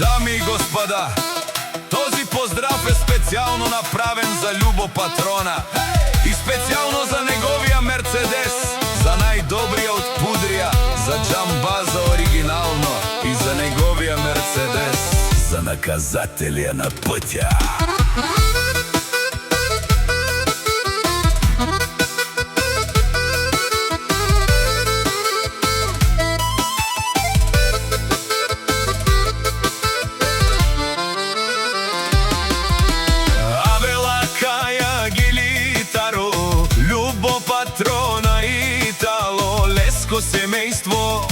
Дами и господа, този поздрав е специално направен за Любо Патрона и специално за неговия Мерцедес, за най-добрия от Пудрия, за Джамбаза оригинално и за неговия Мерцедес, за наказателя на пътя. Патрона Итало, Леско семейство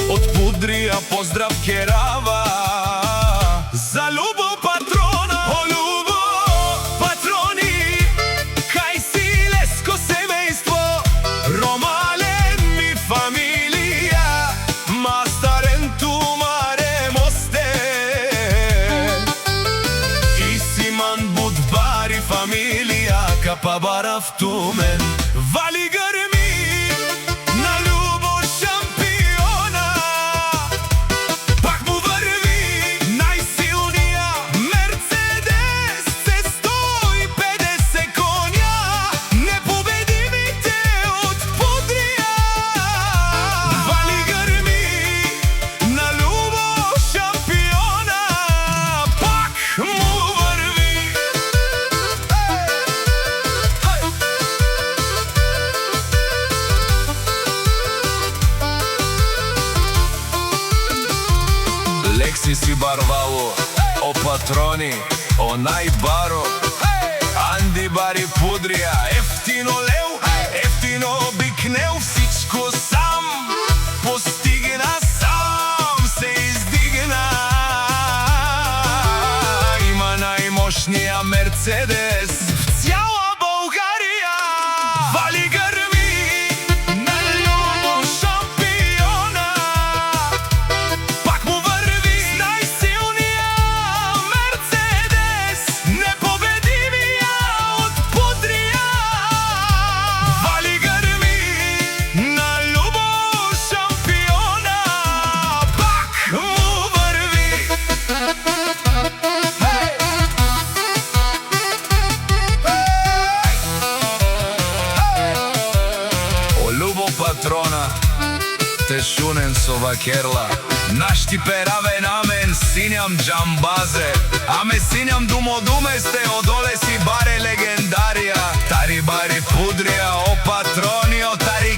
от Пудрия поздрав керава за Любо Патрона. О, Любо Патрони, кај си Леско семейство, Ромален ми фамилија, мастарен тумаре мосте и Симан Будбари фамилија, Капабарав тумен. Вали гърми на Любо шампиона, пак му върви най-силния Мерцедес с 150 коня, непобедимите от Пудрия. Вали гърми на Любо шампиона, пак му върви. Лекси си Барвало, о Патрони, о най-баро, Анди Бари Пудрия, ефтино лев, ефтино обикнел, всичко сам постигна, сам се издигна. Има най-мощния Мерцедес в цяла България. Вали гърми на Любо шампиона, пак му върви най-силния Мерцедес, непобедимия от Пудрия. Вали гърми на Любо шампиона, пак му върви. О Любо Патрона, те шунен со вакерла, наш ти пераве намен синјам Джамбазе, аме синјам думодуме сте одоле си баре легендарија, тари бари Пудрија, о Патрони, о тари